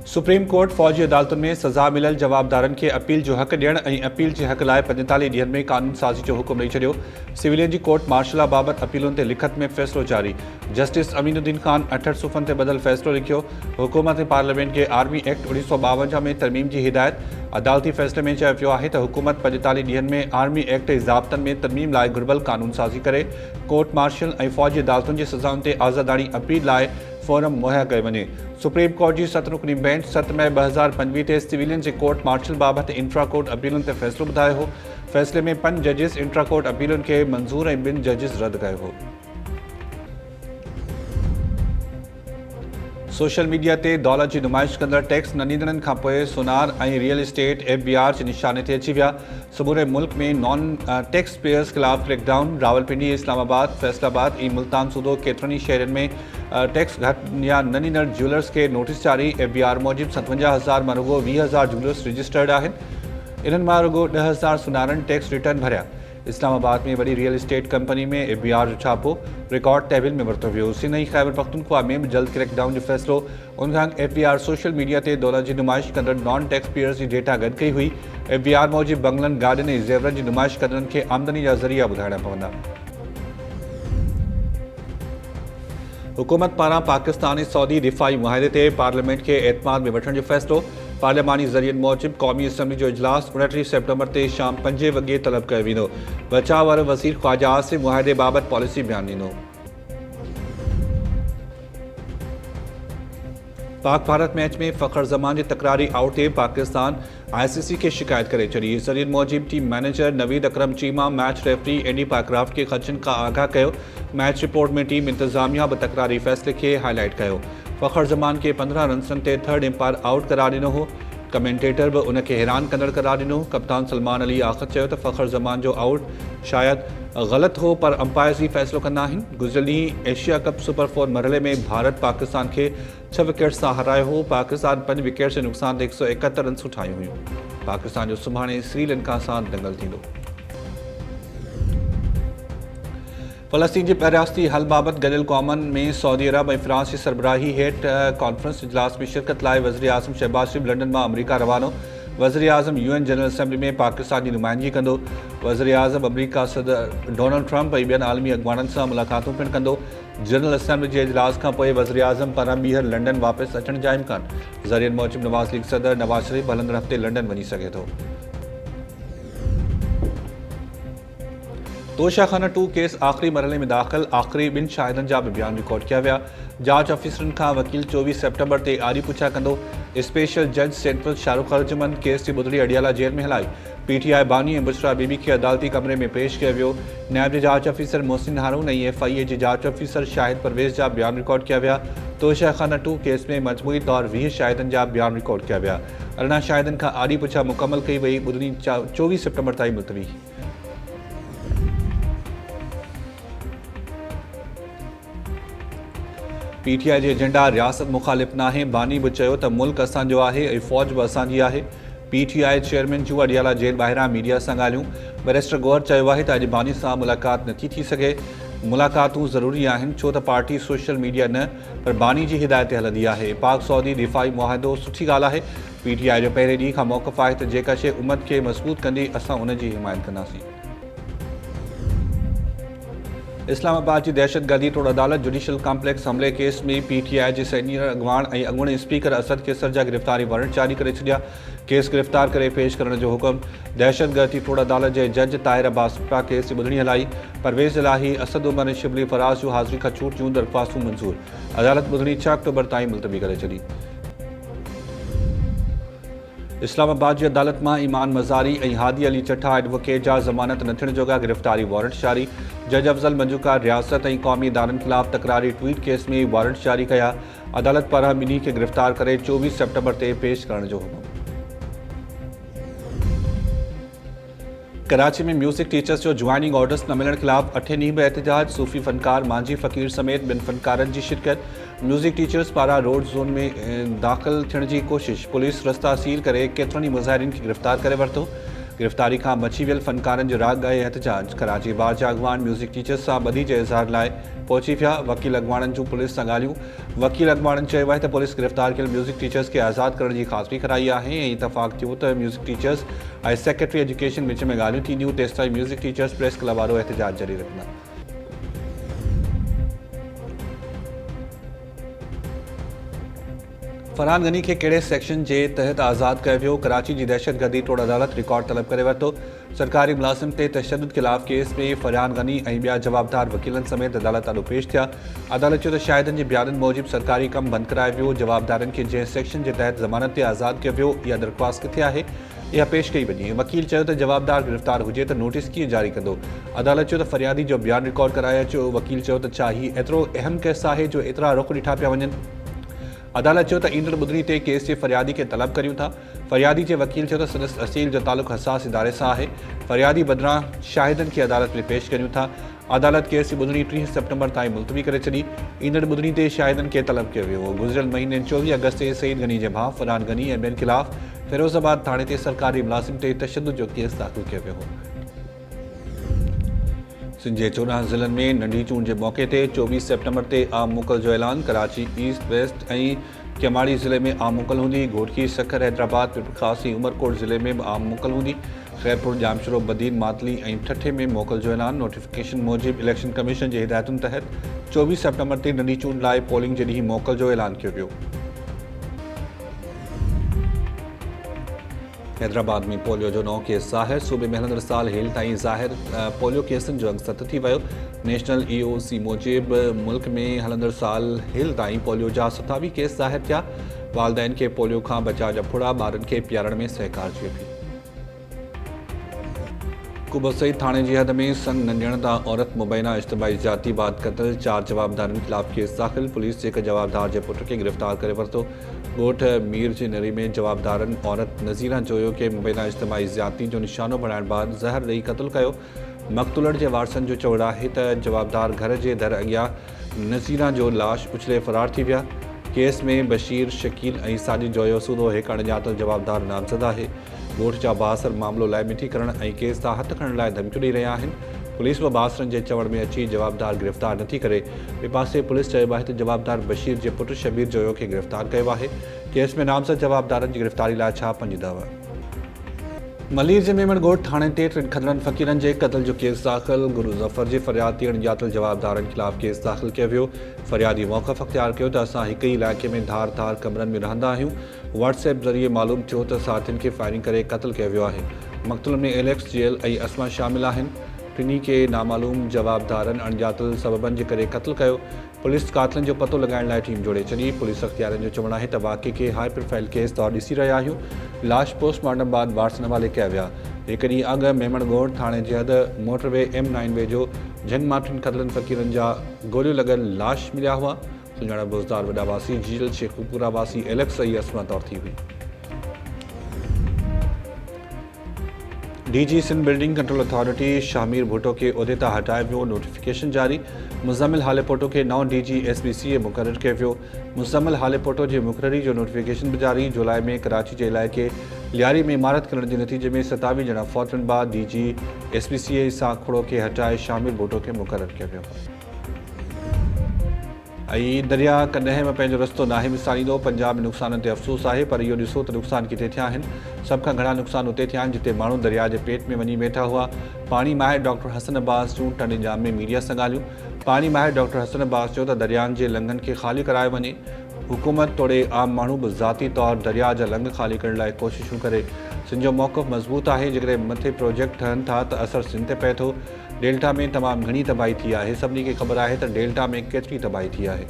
Supreme court फ़ौजी अदालतुनि में सज़ा मिलियल जवाबदारनि खे अपील जो हक़ ॾियण ऐं अपील जे हक़ लाइ 45 ॾींहनि में क़ानून साज़ी जो हुकुम ॾेई छॾियो। सिविलियन जी कोर्ट मार्शल बाबति अपीलुनि ते लिखत में फ़ैसिलो जारी। जस्टिस अमीनुद्दीन ख़ान 68 सुफ़नि ते ॿधल फ़ैसिलो लिखियो। हुकूमत पार्लियामेंट खे आर्मी एक्ट 1952 में तरमीम जी हिदायत। अदालती फ़ैसिले में चयो वियो आहे त हुकूमत 45 ॾींहनि में आर्मी एक्ट जे ज़ाब्तनि में तरमीम लाइ घुर्बल क़ानून साज़ी करे। कोर्ट मार्शल ऐं फ़ौजी अदालतुनि जी सज़ाउनि ते आज़ादाणी अपील लाइ फोरम मुहैया कयो वञे। सुप्रीम कोर्ट जी 7 रुकनी बेंच 7 मई 2025 ते सिविलियन जे कोर्ट मार्शल बाबति इंट्रा कोर्ट अपीलुनि ते फ़ैसिलो ॿुधायो हो। फ़ैसिले में 5 जजिस इंट्रा कोर्ट अपीलुनि खे मंज़ूर ऐं 2 जजिस रद्द कयो हो। सोशल मीडिया ते दौलत जी नुमाइश कंदड़ टैक्स न ॾींदड़नि खां पोइ सोनार ऐं रियल एस्टेट FBI जे निशाने ते अची विया। समूरे मुल्क में नॉन टैक्स पेयर्स ख़िलाफ़ क्रैकडाउन। रावलपिंडी, इस्लामाबाद, फैसलाबाद ऐं मुल्तान सूदो केतिरनि ई शहरनि में टैक्स घटि या न ॾींदड़ ज्वेलर्स खे नोटिस जारी। FBI मूजिबि 57,000 मां रुगो 20,000 ज्वेलर्स रजिस्टर्ड आहिनि। इन्हनि मां रुगो 10,000 सुनारनि टैक्स रिटर्न भरिया। इस्लामाबाद में वॾी रियल एस्टेट कंपनी में FBI जो छापो रिकॉर्ड तहवील में वरितो वियो। सिंध ऐं ख़ैबर पख्तूनख्वा में बि जल्द क्रैकडाउन जो फ़ैसिलो। उन खां FBI सोशल मीडिया ते दौलत जी नुमाइश कंदड़ नॉन टैक्स पेयर्स जी डेटा गॾु कई हुई। FBI मूजिबि बंगलनि, गाॾियुनि ऐं ज़ेवरनि जी नुमाइश कंदड़नि खे आमदनी जा ज़रिया ॿुधाइणा पवंदा। हुकूमत पारां पाकिस्तान ऐं सऊदी दिफ़ाई मुआहिदे ते पार्लियामेंट खे एतमाद में वठण जो फ़ैसिलो। पार्लियामानी ज़रियनि मूजिबि क़ौमी असम्बली जो इजलास 29 सेप्टेम्बर ते शाम 5 वॻे तलब कयो वेंदो। बचाव वारो वज़ीर ख़्वाजा आसिम मुआहिदे बाबति पॉलिसी बयानु ॾींदो। पाक भारत मैच में फ़खर ज़मान जे तकरारी आउट ते पाकिस्तान ICC खे शिकायत करे छॾी। ज़रियनि मूजिबि टीम मैनेजर नवीद अकरम चीमा मैच रेफरी एंडी पायक्राफ्ट खे ख़दशनि खां आगाह कयो। मैच रिपोर्ट में टीम इंतज़ामिया बि तकरारी फ़ैसिले खे हाईलाइट कयो। फ़खर ज़मान खे 15 रन्सनि ते थर्ड एम्पायर आउट करार ॾिनो हो। कमेंटेटर बि उनखे हैरान कंदड़ करार ॾिनो। कप्तान सलमान अली आख़िर चयो त फ़खर ज़मान जो आउट शायदि ग़लति हो, पर अंपायर्स ई फ़ैसिलो कंदा आहिनि। गुज़िरियल ॾींहुं एशिया कप सुपर 4 मरहले में भारत पाकिस्तान खे 6 विकेट सां हरायो हो। पाकिस्तान 5 विकेट जे नुक़सान ते 171 रन्सूं ठाहियूं हुयूं। पाकिस्तान जो सुभाणे श्रीलंका सां दंगल थींदो। फ़लस्तीन जे रियासती हल बाबति गॾियल क़ौमनि में सऊदी अरब ऐं फ्रांस जी सरबराही हेठि कॉन्फ्रेंस इजलास में शिरकत लाइ वज़ीर आज़म शहबाज शरीफ़ लंडन मां अमरीका रवानो। वज़ीर आज़म UN जनरल असम्बली में पाकिस्तान जी नुमाइंदगी कंदो। वज़ीर आज़म अमरीका सदर डोनाल्ड ट्रंप ऐं ॿियनि आलमी अॻुवाननि सां मुलाक़ातूं पिणु कंदो। जनरल असम्बली जे इजलास खां पोइ वज़ीर आज़म पारां ॿीहर लंडन वापसि अचण जा इम्कान। ज़रियनि मूजिबि नवाज़ लीग सदर नवाज़ शरीफ़ हलंदड़ हफ़्ते लंडन वञी सघे थो। तोशाखाना 2 केस आख़िरी मरहले में दाख़िल। आख़िरी 2 शाहिदनि जा बि बयान रिकॉर्ड किया विया। जांच ऑफिसरनि खां वकील 24 सेप्टेम्बर ते आरी पुछा कंदो। स्पेशल जज सेंट्रल शाहरुख अर्जुमन केस जी ॿुधड़ी अडियाला जेल में हलाई। PTI बानी ऐं बुशरा बीबी खे अदालती कमरे में पेश कयो वियो। नायब जे जांच ऑफिसर मोहसिन हारून ऐं FIA जे जांच ऑफिसर शाहिद परवेज़ जा बयान रिकॉर्ड किया विया। तोशाखाना 2 केस में मजमूई तौर 20 शाहिदनि जा बयान रिकॉर्ड किया विया। 18 शाहिदनि खां आरी पुछा मुकमल कई वई। ॿुधड़ी 24 सेप्टेम्बर ताईं मुलतवी। PTI जे एजेंडा रियासत मुखालिफ़ नाहे। बानी बि चयो त मुल्क असांजो आहे ऐं फ़ौज बि असांजी आहे। PTI चेयरमैन जूं अडियाला जेल ॿाहिरां मीडिया सां ॻाल्हियूं। बैरिस्टर गौहर चयो आहे त अॼु बानी सां मुलाक़ात नथी थी सघे। मुलाक़ातूं ज़रूरी आहिनि छो त पार्टी सोशल मीडिया न पर बानी जी हिदायत ते हलंदी आहे। पाक सऊदी दिफ़ाई मुआहिदो सुठी ॻाल्हि आहे। PTI जो पहिरें ॾींहं खां मौक़िफ़ आहे त जेका शइ उम्मत खे मज़बूत कंदी असां उन जी हिमायत कंदासीं। इस्लामाबाद जी दहशतगर्दी तोड़ अदालत जुडिशल कॉम्प्लेक्स हमले केस में PTI जे सीनियर अॻुवान ऐं अॻूणे स्पीकर असद केसर जा गिरफ़्तारी वारंट जारी करे छॾिया। केस गिरफ़्तार करे पेश करण जो हुकुम। दहशतगर्दी तोड़ अदालत जे जज ताहिर अब्बास केस जी ॿुधणी हलाई। परवेज़ इलाही, असद उमर ऐं शिबली फराज़ जूं हाज़िरी खां छूट जूं दरख़्वास्तूं मंज़ूर। अदालत ॿुधणी 6 अक्टूबर ताईं मुलतवी करे छॾी। इस्लामाबाद जी अदालत मां ईमान मज़ारी ऐं हादी अली चट्ठा एडवोकेट जा ज़मानत न थियण जोगा गिरफ़्तारी वारंट जारी। जज अफ़ज़ल मंजूकार रियासत ऐं क़ौमी इदारनि ख़िलाफ़ तकरारी ट्वीट केस में वारंट जारी कया। अदालत पारां ॿिन्ही खे गिरफ़्तार करे 24 सेप्टेम्बर ते पेश करण जो हुकुम। कराची में म्यूज़िक टीचर्स जो ज्वाइनिंग ऑर्डर्स न मिलण ख़िलाफ़ 8 ॾींहं बि एहतजाज। सूफ़ी फ़नकार मांझी फ़कीर समेत 2 फ़नकारनि जी शिरकत। म्यूज़िक टीचर्स पारां रोड ज़ोन में दाख़िल थियण जी कोशिश। पुलिस रस्ता सील करे केतिरनि ई मुज़ाहिरीन खे गिरफ़्तार करे वरितो। गिरफ़्तारी खां बची वियल फ़नकारनि जो राग ॻाए एहतजाज। कराची बार जा अॻुवान म्यूज़िक टीचर्स सां ॿधी जे इज़हार लाइ पहुची विया। वकील अॻवाणनि जूं पुलिस सां ॻाल्हियूं। वकील अॻवाणनि चयो आहे त पुलिस गिरफ़्तार कयल म्यूज़िक टीचर्स खे आज़ादु करण जी ख़ातिरी कराई आहे ऐं इतफ़ाक़ थियो त म्यूज़िक टीचर्स ऐं सेक्रेटरी एजुकेशन विच में ॻाल्हियूं थींदियूं तेसिताईं म्यूज़िक टीचर्स प्रेस क्लब वारो एहतजाज जारी रखंदा। फरहान गनी के कहिड़े सेक्शन के तहत आज़ाद किया वियो? कराची की दहशतगर्दी तोड़ अदालत रिकॉर्ड तलब करे वरितो। सरकारी मुलाजिम ते तशद्दुद खिलाफ केस में फरहान गनी ऐं ॿिया जवाबदार वकीलन समेत अदालत आॾो पेश थिया। अदालत चयो त शाहिदनि जे बयाननि मूजिबि सरकारी कम बंद कराए वियो। जवाबदारनि खे जंहिं सेक्शन के तहत ज़मानत ते आज़ाद किया वियो इहा दरख़्वास्त किथे आहे, इहा पेश कई वञे। वकील चयो त जवाबदार गिरफ़्तार हुजे त नोटिस कीअं जारी कंदो। अदालत चयो त फरियादी जो बयान रिकॉर्ड कराए अचो। वकील चयो त छा हीउ एतिरो अहम केस आहे जो एतिरा रुख ॾिठा पिया वञनि। अदालत चयो त ईंदड़ ॿुधणी ते केस जे फरियादी खे तलब करियूं था। फरियादी जे वकील चयो त संदसि असील जो तालुक़ु हसास इदारे सां आहे। फरियादी बदिरां शाहिदनि खे अदालत में पेश करियूं था। अदालत केस जी ॿुधणी 30 सितंबर ताईं मुलतवी करे छॾी। ईंदड़ ॿुधणी ते शाहिदनि खे तलब कयो वियो। गुज़िरियल महीने 24 अगस्त ते सईद गनी जे भाउ फरहान गनी ऐं ॿियनि खिलाफ़ फिरोज़ाबाद थाणे ते सरकारी मुलाज़िम ते तशद्दुद जो केस दाख़िल कयो वियो हो। सिंध जे 14 ज़िलनि में नंढी चूंड के मौके ते 24 सितंबर ते आम मोकल जो ऐलान। कराची, ईस्ट वेस्ट ऐं केमाड़ी ज़िले में आम मोकल हूंदी। घोटकी, सखर, हैदराबाद, पिपरखास ऐं उमरकोट ज़िले में आम मोकल हूंदी। खैरपुर, जामशरो, बदीन, मातली ऐं ठठे में मोकल जो ऐलान। नोटिफिकेशन मूजिबि इलेक्शन कमीशन जे हिदायतुनि तहत 24 सितंबर ते नंढी चूंड लाइ पोलिंग जे ॾींहुं मोकल जो ऐलान कयो वियो। हैदराबाद में पोलियो जो नओं केस ज़ाहिर। सूबे में हलंदड़ साल हेल ताईं ज़ाहिर पोलियो केसनि जो अंग 7 थी वियो। नेशनल EOC मूजिबि मुल्क में हलंदड़ साल हेल ताईं पोलियो जा 27 केस ज़ाहिर थिया। वालदैन खे पोलियो खां बचाव जा फुड़ा ॿारनि खे पीआरण में सहकार जी अपील। कुबो सईद थाणे जी हद में संग नंढियण तां औरत मुबैना इज्तिमाई ज़्यादती बाद क़त्ल। 4 जवाबदारनि खिलाफ़ केस दाख़िल। पुलिस जे हिक जवाबदार जे पुट खे गिरफ़्तार करे वरितो। ॻोठ मीर जी नरी में जवाबदारनि औरत नज़ीरा जोयो खे मुबैना इज्तिमाई ज़्यादती जो निशानो बणाइण बाद ज़हर ॾेई क़त्ल कयो। मक़तूलड़ जे वारसनि जो चवणु आहे त जवाबदार घर जे दर अॻियां नज़ीरा जो लाश उछले फ़रार थी विया। केस में बशीर, शकील ऐं साजिद जोयो सूदो हिकु अणॼातल जवाबदार नामज़द आहे। ॻोठ जा बासर मामिलो लाइ मिठी करण ऐं केस तां हथ खणण लाइ धमकियूं ॾेई रहिया आहिनि। पुलिस बि बासरनि जे चवण में अची जवाबदार गिरफ़्तार नथी करे। ॿिए पासे पुलिस चयो आहे त जवाबदार बशीर जे पुटु शबीर जोयो खे गिरफ़्तार कयो आहे। केस में नामज़द जवाबदारनि जी गिरफ़्तारी लाइ छापनि जी दावा। मलीर जे मेमण ॻोठ थाणे ते 3 खदरनि फ़क़ीरनि जे क़त्ल जो केस दाख़िल। गुरु ज़फ़र जे फ़रियाद ते अणॼातल जवाबदारनि खिलाफ़ केस दाख़िल कयो वियो। फ़रियादी मौक़िफ़ अख़्तियार कयो त असां हिक ई इलाइक़े में धार धार कमरनि में रहंदा आहियूं। व्हाट्सएप ज़रिए मालूम थियो त साथियुनि खे फायरिंग करे क़त्ल कयो वियो आहे। मक़तूलनि में एलेक्स, जेल ऐं असमा शामिल आहिनि। टिनी खे नामालूम जवाबदारनि अणॼातल सबबनि जे करे क़त्ल कयो। पुलिस कातिलनि जो पतो लॻाइण लाइ टीम जोड़े छॾी। पुलिस अख़्तियारनि जो चवणु आहे त वाक़े खे हाई प्रोफाइल केस तौरु ॾिसी रहिया आहियूं। लाश पोस्टमार्टम बाद वारसनि हवाले कया विया। हिकु ॾींहुं अॻु मेमण ॻोठ थाणे जे हद मोटरवे M9 वेझो जंग मां 3 खदरनि फ़क़ीरनि जा गोलियूं लॻल लाश मिलिया हुआ। सुञाणप बुज़दार वॾा वासी जील, शेखुपुरा वासी एलेक्स ऐं असमा तौरु थी हुई। DG Sindh building control authority Shamir Bhutto के उहिदे तां हटाए वियो। नोटिफिकेशन जारी। मुज़म्मिल हालेपोटो खे नओं DG SBCA मुक़ररु कयो वियो। मुज़म्मिल हालेपोटो जे मुक़ररी जो नोटिफिकेशन बि जारी। जुलाई में कराची जे इलाइक़े लियारी में इमारत करण जे नतीजे में 27 ॼणा फौतनि बाद DG SBCA सां खुड़ो खे हटाए शामिर भुट्टो खे मुक़ररु कयो वियो। ऐं दरिया कॾहिं बि पंहिंजो रस्तो नाहे विसारींदो। पंजाब में नुक़साननि ते अफ़सोस आहे, पर इहो ॾिसो त नुक़सान किथे थिया आहिनि। सभ खां घणा नुक़सान उते थिया आहिनि जिते माण्हू दरिया जे पेट में वञी वेठा हुआ। पाणी माहिर डॉक्टर हसन अब्बास जूं टंड जाम में मीडिया सां ॻाल्हियूं। पाणी माहिर डॉक्टर हसन अब्बास चयो त दरियानि जे लंघनि खे ख़ाली करायो वञे। हुकूमत तोड़े आम माण्हू बि ज़ाती तौरु दरिया जा लंघ ख़ाली करण लाइ कोशिशूं करे। सिंध जो मौक़िफ़ मज़बूत आहे। जेकॾहिं मथे प्रोजेक्ट ठहनि था त असरु सिंध ते पए थो। डेल्टा में तमामु घणी तबाही थी आहे। सभिनी खे ख़बर आहे त डेल्टा में केतिरी तबाही थी आहे।